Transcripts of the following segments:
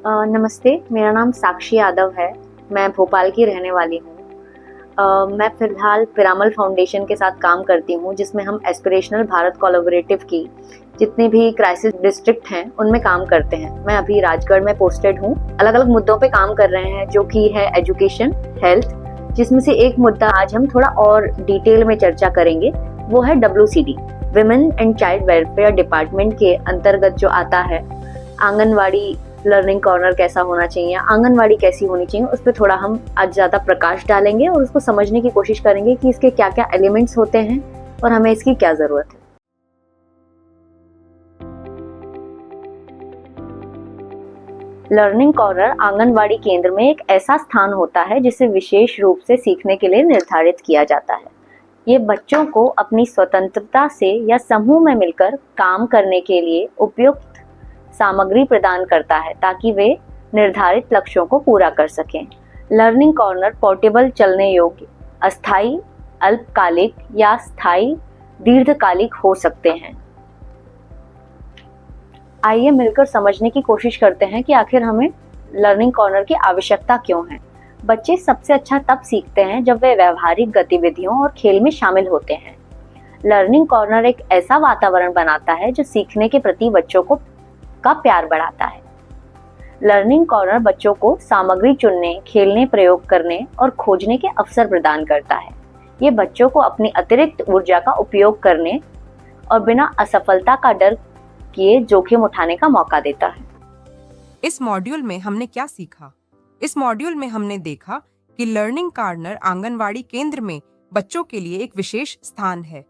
नमस्ते, मेरा नाम साक्षी यादव है। मैं भोपाल की रहने वाली हूँ। मैं फ़िलहाल पिरामल फाउंडेशन के साथ काम करती हूँ, जिसमें हम एस्पिरेशनल भारत कोलैबोरेटिव की जितने भी क्राइसिस डिस्ट्रिक्ट हैं, उनमें काम करते हैं। मैं अभी राजगढ़ में पोस्टेड हूँ। अलग-अलग मुद्दों पे काम कर रहे हैं, जो कि है एजुकेशन, हेल्थ, जिसमें से एक मुद्दा आज हम थोड़ा और डिटेल में चर्चा करेंगे, वो है WCD, women and child welfare department के अंतर्गत जो आता है। आंगनवाड़ी लर्निंग कॉर्नर कैसा होना चाहिए, आंगनवाड़ी कैसी होनी चाहिए, उस पर थोड़ा हम आज ज़्यादा प्रकाश डालेंगे और उसको समझने की कोशिश करेंगे कि इसके क्या क्या एलिमेंट्स होते हैं और हमें इसकी क्या ज़रूरत है। लर्निंग कॉर्नर आंगनवाड़ी केंद्र में एक ऐसा स्थान होता है जिसे विशेष रूप से सीखने के लिए निर्धारित किया जाता है। ये बच्चों को अपनी स्वतंत्रता से या समूह में मिलकर काम करने के लिए उपयुक्त सामग्री प्रदान करता है, ताकि वे निर्धारित लक्ष्यों को पूरा कर सकें। लर्निंग कॉर्नर पोर्टेबल, चलने योग्य, अस्थायी, अल्पकालिक या स्थायी दीर्घकालिक हो सकते हैं। आइए मिलकर समझने की कोशिश करते हैं कि आखिर हमें लर्निंग कॉर्नर की आवश्यकता क्यों है। बच्चे सबसे अच्छा तब सीखते हैं जब वे व्यवहारिक गतिविधियों और खेल में शामिल होते हैं। लर्निंग कॉर्नर एक ऐसा वातावरण बनाता है जो सीखने के प्रति बच्चों का प्यार बढ़ाता है। लर्निंग कॉर्नर बच्चों को सामग्री चुनने, खेलने, प्रयोग करने और खोजने के अवसर प्रदान करता है। ये बच्चों को अपनी अतिरिक्त ऊर्जा का उपयोग करने और बिना असफलता का डर किए जोखिम उठाने का मौका देता है। इस मॉड्यूल में हमने क्या सीखा? इस मॉड्यूल में हमने देखा कि लर्निंग कॉर्नर आंगनवाड़ी केंद्र में बच्चों के लिए एक विशेष स्थान है,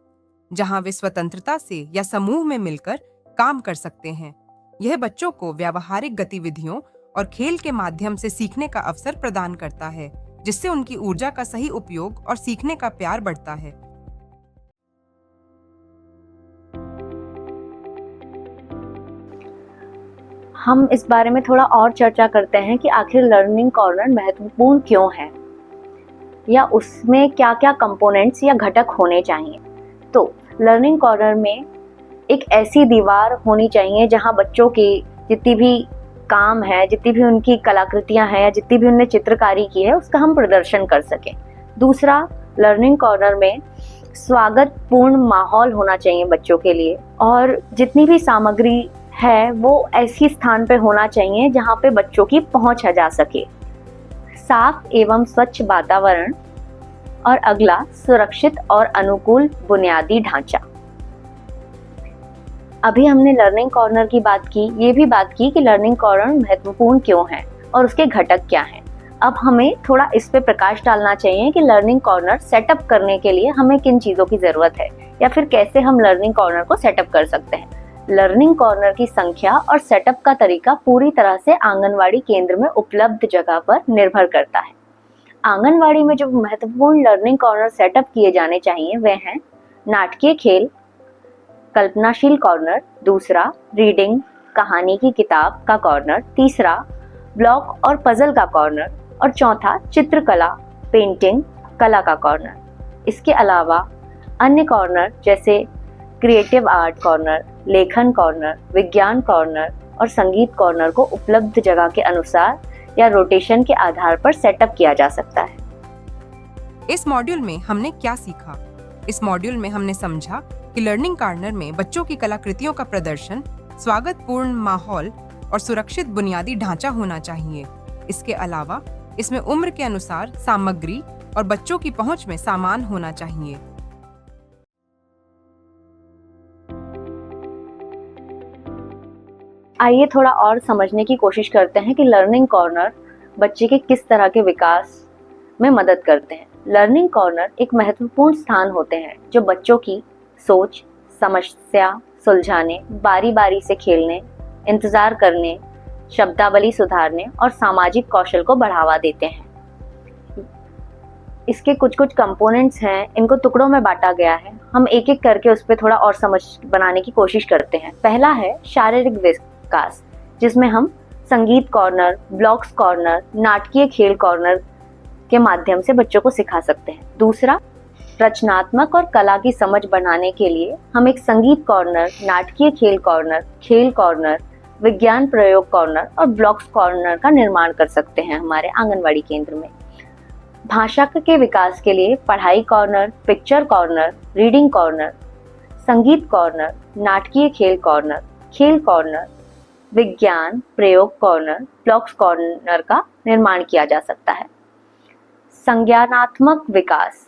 जहां वे स्वतंत्रता से या समूह में मिलकर काम कर सकते हैं। यह बच्चों को व्यावहारिक गतिविधियों और खेल के माध्यम से सीखने का अवसर प्रदान करता है, जिससे उनकी ऊर्जा का सही उपयोग और सीखने का प्यार बढ़ता है। हम इस बारे में थोड़ा और चर्चा करते हैं कि आखिर लर्निंग कॉर्नर महत्वपूर्ण क्यों है, या उसमें क्या क्या कंपोनेंट्स या घटक होने चाहिए। तो लर्निंग कॉर्नर में एक ऐसी दीवार होनी चाहिए जहां बच्चों की जितनी भी काम है, जितनी भी उनकी कलाकृतियां हैं या जितनी भी उनने चित्रकारी की है, उसका हम प्रदर्शन कर सकें। दूसरा, लर्निंग कॉर्नर में स्वागतपूर्ण माहौल होना चाहिए बच्चों के लिए, और जितनी भी सामग्री है वो ऐसी स्थान पे होना चाहिए जहां पे बच्चों की पहुंच जा सके। साफ एवं स्वच्छ वातावरण, और अगला, सुरक्षित और अनुकूल बुनियादी ढांचा। अभी हमने लर्निंग कॉर्नर की बात की, ये भी बात की कि लर्निंग कॉर्नर महत्वपूर्ण क्यों है और उसके घटक क्या हैं। अब हमें थोड़ा इस पे प्रकाश डालना चाहिए कि लर्निंग कॉर्नर सेटअप करने के लिए हमें किन चीज़ों की ज़रूरत है, या फिर कैसे हम लर्निंग कॉर्नर को सेटअप कर सकते हैं। लर्निंग कॉर्नर की संख्या और सेटअप का तरीका पूरी तरह से आंगनवाड़ी केंद्र में उपलब्ध जगह पर निर्भर करता है। आंगनवाड़ी में जो महत्वपूर्ण लर्निंग कॉर्नर सेटअप किए जाने चाहिए वे हैं: नाटकीय खेल, कल्पनाशील कॉर्नर; दूसरा, रीडिंग, कहानी की किताब का कॉर्नर; तीसरा, ब्लॉक और पजल का कॉर्नर; और चौथा, चित्रकला, पेंटिंग, कला का कॉर्नर। इसके अलावा अन्य कॉर्नर जैसे क्रिएटिव आर्ट कॉर्नर, लेखन कॉर्नर, विज्ञान कॉर्नर और संगीत कॉर्नर को उपलब्ध जगह के अनुसार या रोटेशन के आधार पर सेटअप किया जा सकता है। इस मॉड्यूल में हमने क्या सीखा? इस मॉड्यूल में हमने समझा कि लर्निंग कॉर्नर में बच्चों की कलाकृतियों का प्रदर्शन, स्वागतपूर्ण माहौल और सुरक्षित बुनियादी ढांचा होना चाहिए। इसके अलावा इसमें उम्र के अनुसार सामग्री और बच्चों की पहुंच में सामान होना चाहिए। आइए थोड़ा और समझने की कोशिश करते हैं कि लर्निंग कॉर्नर बच्चे के किस तरह के विकास में मदद करते हैं। लर्निंग कॉर्नर एक महत्वपूर्ण स्थान होते हैं जो बच्चों की सोच, समस्या सुलझाने, बारी बारी से खेलने, इंतजार करने, शब्दावली सुधारने और सामाजिक कौशल को बढ़ावा देते हैं। इसके कुछ कुछ कंपोनेंट्स हैं, इनको टुकड़ों में बांटा गया है। हम एक एक करके उस पर थोड़ा और समझ बनाने की कोशिश करते हैं। पहला है शारीरिक विकास, जिसमें हम संगीत कॉर्नर, ब्लॉक्स कॉर्नर, नाटकीय खेल कॉर्नर के माध्यम से बच्चों को सिखा सकते हैं। दूसरा, रचनात्मक और कला की समझ बढ़ाने के लिए हम एक संगीत कॉर्नर, नाटकीय खेल कॉर्नर, खेल कॉर्नर, विज्ञान प्रयोग कॉर्नर और ब्लॉक्स कॉर्नर का निर्माण कर सकते हैं हमारे आंगनवाड़ी केंद्र में। भाषा के विकास के लिए पढ़ाई corner, picture corner, reading corner, संगीत कॉर्नर, नाटकीय खेल कॉर्नर, विज्ञान प्रयोग कॉर्नर, ब्लॉक्स कॉर्नर का निर्माण किया जा सकता है। संज्ञानात्मक विकास,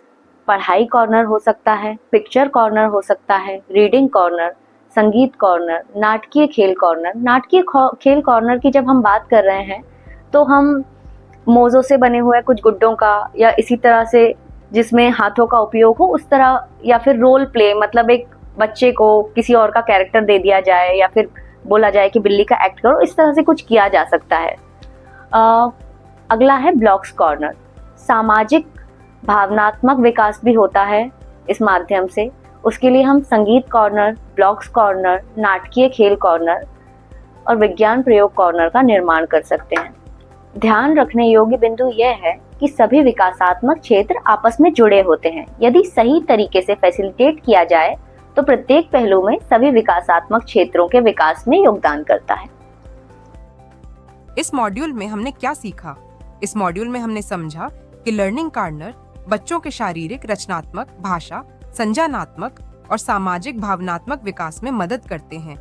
पढ़ाई कॉर्नर हो सकता है, पिक्चर कॉर्नर हो सकता है, रीडिंग कॉर्नर, संगीत कॉर्नर, नाटकीय खेल कॉर्नर। नाटकीय खेल कॉर्नर की जब हम बात कर रहे हैं तो हम मोज़ों से बने हुए कुछ गुड्डों का या इसी तरह से जिसमें हाथों का उपयोग हो उस तरह, या फिर रोल प्ले, मतलब एक बच्चे को किसी और का कैरेक्टर दे दिया जाए या फिर बोला जाए कि बिल्ली का एक्ट करो, इस तरह से कुछ किया जा सकता है। अगला है ब्लॉक्स कॉर्नर। सामाजिक भावनात्मक विकास भी होता है इस माध्यम से। उसके लिए हम संगीत कॉर्नर, ब्लॉक्स कॉर्नर, नाटकीय खेल कॉर्नर और विज्ञान प्रयोग कॉर्नर का निर्माण कर सकते हैं। ध्यान रखने योग्य बिंदु यह है कि सभी विकासात्मक क्षेत्र आपस में जुड़े होते हैं। यदि सही तरीके से फैसिलिटेट किया जाए तो प्रत्येक पहलू में सभी विकासात्मक क्षेत्रों के विकास में योगदान करता है। इस मॉड्यूल में हमने क्या सीखा? इस मॉड्यूल में हमने समझा कि लर्निंग कॉर्नर बच्चों के शारीरिक, रचनात्मक, भाषा, संज्ञानात्मक और सामाजिक भावनात्मक विकास में मदद करते हैं।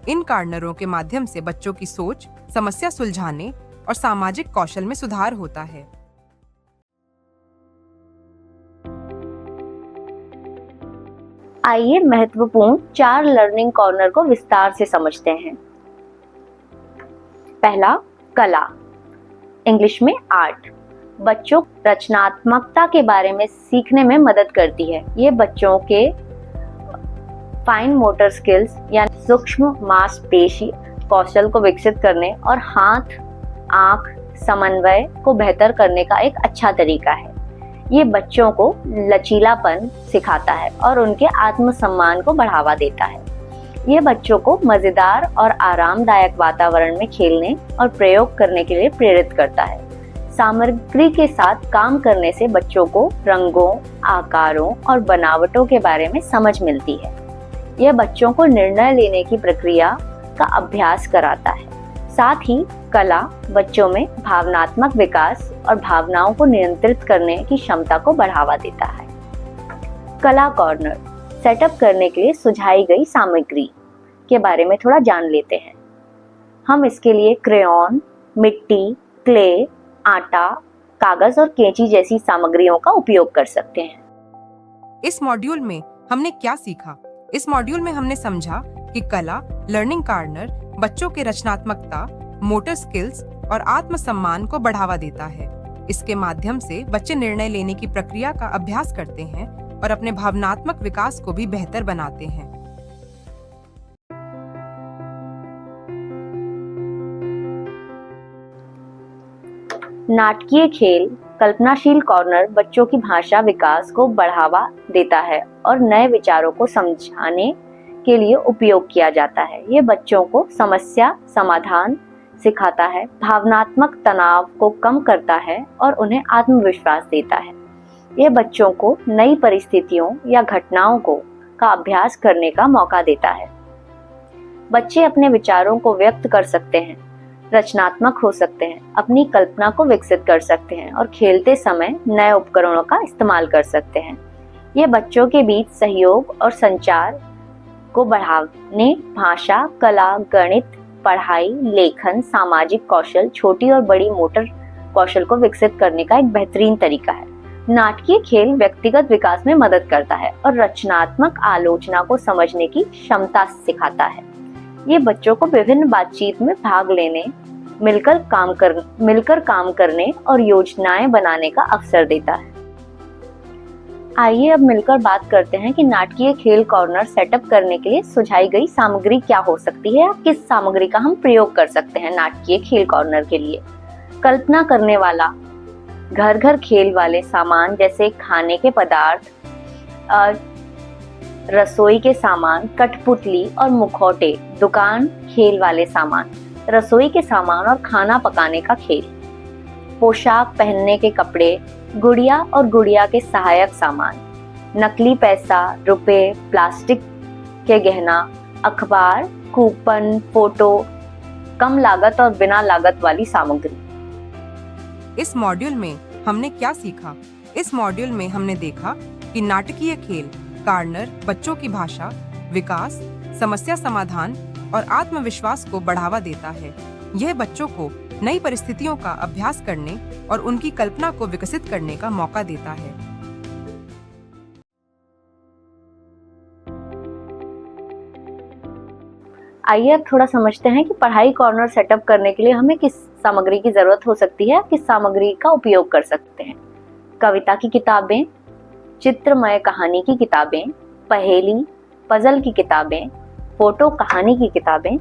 इन कॉर्नरों के माध्यम से बच्चों की सोच, समस्या सुलझाने और सामाजिक कौशल में सुधार होता है। आइए महत्वपूर्ण 4 लर्निंग कॉर्नर को विस्तार से समझते हैं। पहला, कला, इंग्लिश में आर्ट, बच्चों रचनात्मकता के बारे में सीखने में मदद करती है। ये बच्चों के फाइन मोटर स्किल्स या सूक्ष्म मांसपेशी कौशल को विकसित करने और हाथ आंख समन्वय को बेहतर करने का एक अच्छा तरीका है। ये बच्चों को लचीलापन सिखाता है और उनके आत्मसम्मान को बढ़ावा देता है। ये बच्चों को मजेदार और आरामदायक वातावरण में खेलने और प्रयोग करने के लिए प्रेरित करता है। सामग्री के साथ काम करने से बच्चों को रंगों, आकारों और बनावटों के बारे में समझ मिलती है। यह बच्चों को निर्णय लेने की प्रक्रिया का अभ्यास कराता है। साथ ही कला बच्चों में भावनात्मक विकास और भावनाओं को नियंत्रित करने की क्षमता को बढ़ावा देता है। कला कॉर्नर सेटअप करने के लिए सुझाई गई सामग्री के बारे में थोड़ा जान लेते हैं। हम इसके लिए क्रेयॉन, मिट्टी, क्ले, आटा, कागज और कैंची जैसी सामग्रियों का उपयोग कर सकते हैं। इस मॉड्यूल में हमने क्या सीखा? इस मॉड्यूल में हमने समझा कि कला लर्निंग कॉर्नर बच्चों के रचनात्मकता, मोटर स्किल्स और आत्मसम्मान को बढ़ावा देता है। इसके माध्यम से बच्चे निर्णय लेने की प्रक्रिया का अभ्यास करते हैं और अपने भावनात्मक विकास को भी बेहतर बनाते हैं। नाटकीय खेल कल्पनाशील कॉर्नर बच्चों की भाषा विकास को बढ़ावा देता है और नए विचारों को समझाने के लिए उपयोग किया जाता है। ये बच्चों को समस्या समाधान सिखाता है, भावनात्मक तनाव को कम करता है और उन्हें आत्मविश्वास देता है। ये बच्चों को नई परिस्थितियों या घटनाओं का अभ्यास करने का मौका देता है। बच्चे अपने विचारों को व्यक्त कर सकते हैं, रचनात्मक हो सकते हैं, अपनी कल्पना को विकसित कर सकते हैं और खेलते समय नए उपकरणों का इस्तेमाल कर सकते हैं। ये बच्चों के बीच सहयोग और संचार को बढ़ाने भाषा, कला, गणित, पढ़ाई, लेखन, सामाजिक कौशल, छोटी और बड़ी मोटर कौशल को विकसित करने का एक बेहतरीन तरीका है। नाटकीय खेल व्यक्तिगत विकास में मदद करता है और रचनात्मक आलोचना को समझने की क्षमता सिखाता है। ये बच्चों को विभिन्न बातचीत में भाग लेने, मिलकर काम करने और योजनाएं बनाने का अवसर देता है। आइए अब मिलकर बात करते हैं कि नाटकीय खेल कॉर्नर सेटअप करने के लिए सुझाई गई सामग्री क्या हो सकती है, किस सामग्री का हम प्रयोग कर सकते हैं नाटकीय खेल कॉर्नर के लिए। कल्पना करने वाला घर घर खेल वाले सामान जैसे खाने के पदार्थ, रसोई के सामान, कठपुतली और मुखौटे। दुकान खेल वाले सामान, रसोई के सामान और खाना पकाने का खेल। पोशाक पहनने के कपड़े, गुड़िया और गुड़िया के सहायक सामान, नकली पैसा, रुपए, प्लास्टिक के गहना, अखबार, कूपन, फोटो, कम लागत और बिना लागत वाली सामग्री। इस मॉड्यूल में हमने क्या सीखा? इस मॉड्यूल में हमने देखा कि नाटकीय खेल कार्नर बच्चों की भाषा, विकास, समस्या समाधान और आत्मविश्वास को बढ़ावा देता है। यह बच्चों को नई परिस्थितियों का अभ्यास करने और उनकी कल्पना को विकसित करने का मौका देता है। आइए अब थोड़ा समझते हैं कि पढ़ाई कॉर्नर सेटअप करने के लिए हमें किस सामग्री की जरूरत हो सकती है, किस सामग्री का उपयोग कर सकते हैं। कविता की किताबें, चित्रमय कहानी की किताबें, पहेली, पजल की किताबें, फोटो कहानी की किताबें।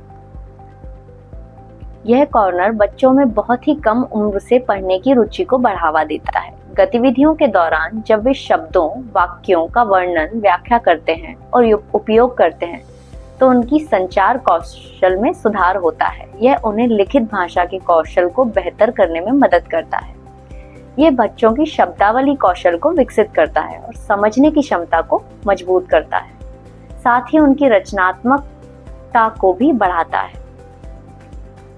यह कॉर्नर बच्चों में बहुत ही कम उम्र से पढ़ने की रुचि को बढ़ावा देता है। गतिविधियों के दौरान जब वे शब्दों, वाक्यों का वर्णन, व्याख्या करते हैं और उपयोग करते हैं तो उनकी संचार कौशल में सुधार होता है। यह उन्हें लिखित भाषा के कौशल को बेहतर करने में मदद करता है। यह बच्चों की शब्दावली कौशल को विकसित करता है और समझने की क्षमता को मजबूत करता है। साथ ही उनकी रचनात्मकता को भी बढ़ाता है।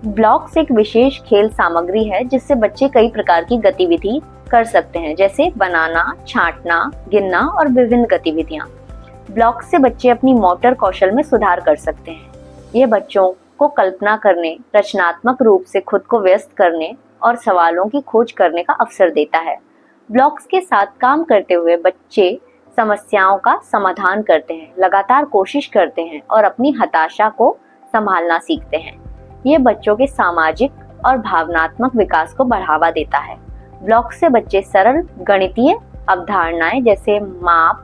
ब्लॉक्स एक विशेष खेल सामग्री है जिससे बच्चे कई प्रकार की गतिविधि कर सकते हैं, जैसे बनाना, छांटना, गिनना और विभिन्न गतिविधियां। ब्लॉक्स से बच्चे अपनी मोटर कौशल में सुधार कर सकते हैं। ये बच्चों को कल्पना करने, रचनात्मक रूप से खुद को व्यस्त करने और सवालों की खोज करने का अवसर देता है। ब्लॉक्स के साथ काम करते हुए बच्चे समस्याओं का समाधान करते हैं, लगातार कोशिश करते हैं और अपनी हताशा को संभालना सीखते हैं। ये बच्चों के सामाजिक और भावनात्मक विकास को बढ़ावा देता है। ब्लॉक से बच्चे सरल गणितीय अवधारणाएं जैसे माप,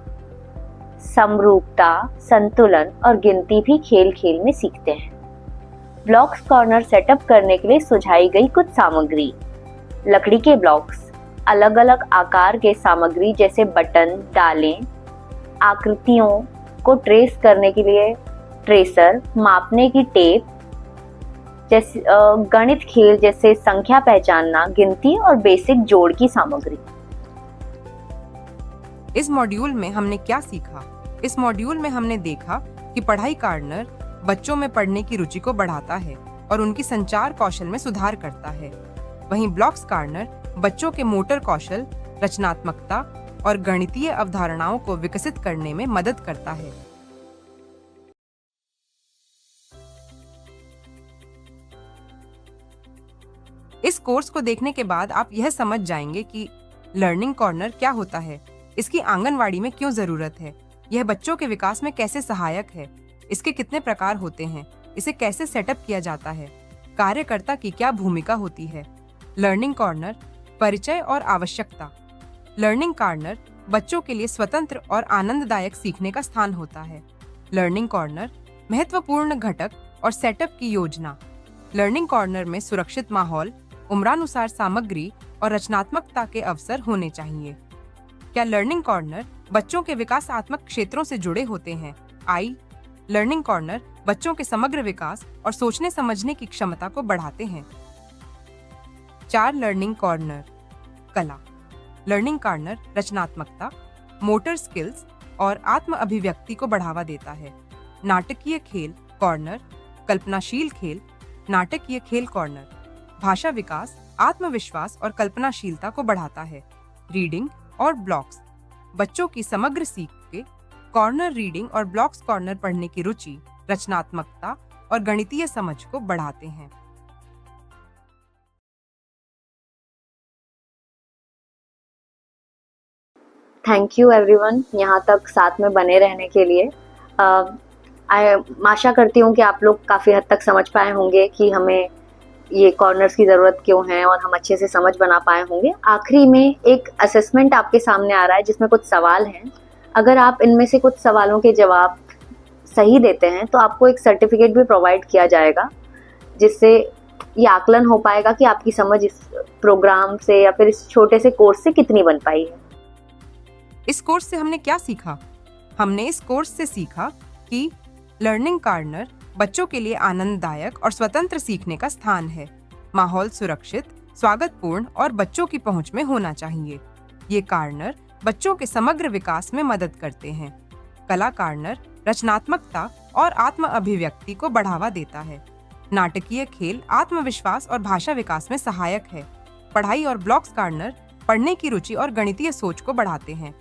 समरूपता, संतुलन और गिनती भी खेल खेल में सीखते हैं। ब्लॉक्स कॉर्नर सेटअप करने के लिए सुझाई गई कुछ सामग्री: लकड़ी के ब्लॉक्स, अलग अलग आकार के सामग्री जैसे बटन, डालें, आकृतियों को ट्रेस करने के लिए ट्रेसर, मापने की टेप, जैसे गणित खेल जैसे संख्या पहचानना, गिनती और बेसिक जोड़ की सामग्री। इस मॉड्यूल में हमने क्या सीखा? इस मॉड्यूल में हमने देखा कि पढ़ाई कार्नर बच्चों में पढ़ने की रुचि को बढ़ाता है और उनकी संचार कौशल में सुधार करता है। वहीं ब्लॉक्स कार्नर बच्चों के मोटर कौशल, रचनात्मकता और गणितीय अवधारणाओं को विकसित करने में मदद करता है। इस कोर्स को देखने के बाद आप यह समझ जाएंगे कि लर्निंग कॉर्नर क्या होता है, इसकी आंगनवाड़ी में क्यों जरूरत है, यह बच्चों के विकास में कैसे सहायक है, इसके कितने प्रकार होते हैं, इसे कैसे सेटअप किया जाता है, कार्यकर्ता की क्या भूमिका होती है। लर्निंग कॉर्नर परिचय और आवश्यकता। लर्निंग कॉर्नर बच्चों के लिए स्वतंत्र और आनंददायक सीखने का स्थान होता है। लर्निंग कॉर्नर महत्वपूर्ण घटक और सेटअप की योजना। लर्निंग कॉर्नर में सुरक्षित माहौल, उम्रानुसार सामग्री और रचनात्मकता के अवसर होने चाहिए। क्या लर्निंग कॉर्नर बच्चों के विकासात्मक क्षेत्रों से जुड़े होते हैं? लर्निंग कॉर्नर बच्चों के समग्र विकास और सोचने समझने की क्षमता को बढ़ाते हैं। 4 लर्निंग कॉर्नर। कला। लर्निंग कॉर्नर रचनात्मकता, मोटर स्किल्स और आत्म अभिव्यक्ति को बढ़ावा देता है। नाटकीय खेल कॉर्नर, कल्पनाशील खेल, नाटकीय खेल कॉर्नर भाषा विकास, आत्मविश्वास और कल्पनाशीलता को बढ़ाता है। रीडिंग और ब्लॉक्स बच्चों की समग्र सीख के कॉर्नर रीडिंग और ब्लॉक्स कॉर्नर पढ़ने की रुचि, रचनात्मकता और गणितीय समझ को बढ़ाते हैं। थैंक यू एवरीवन, यहाँ तक साथ में बने रहने के लिए। आशा करती हूँ कि आप लोग काफ़ी हद तक समझ पाए होंगे कि हमें ये कॉर्नर्स की ज़रूरत क्यों है और हम अच्छे से समझ बना पाए होंगे। आखिरी में एक असेसमेंट आपके सामने आ रहा है जिसमें कुछ सवाल हैं। अगर आप इनमें से कुछ सवालों के जवाब सही देते हैं तो आपको एक सर्टिफिकेट भी प्रोवाइड किया जाएगा, जिससे ये आकलन हो पाएगा कि आपकी समझ इस प्रोग्राम से या फिर इस छोटे से कोर्स से कितनी बन पाई है। इस कोर्स से हमने क्या सीखा? हमने इस कोर्स से सीखा कि लर्निंग कॉर्नर बच्चों के लिए आनंददायक और स्वतंत्र सीखने का स्थान है। माहौल सुरक्षित, स्वागतपूर्ण और बच्चों की पहुंच में होना चाहिए। ये कॉर्नर बच्चों के समग्र विकास में मदद करते हैं। कला कॉर्नर रचनात्मकता और आत्म अभिव्यक्ति को बढ़ावा देता है। नाटकीय खेल आत्मविश्वास और भाषा विकास में सहायक है। पढ़ाई और ब्लॉक्स कार्नर पढ़ने की रुचि और गणितीय सोच को बढ़ाते हैं।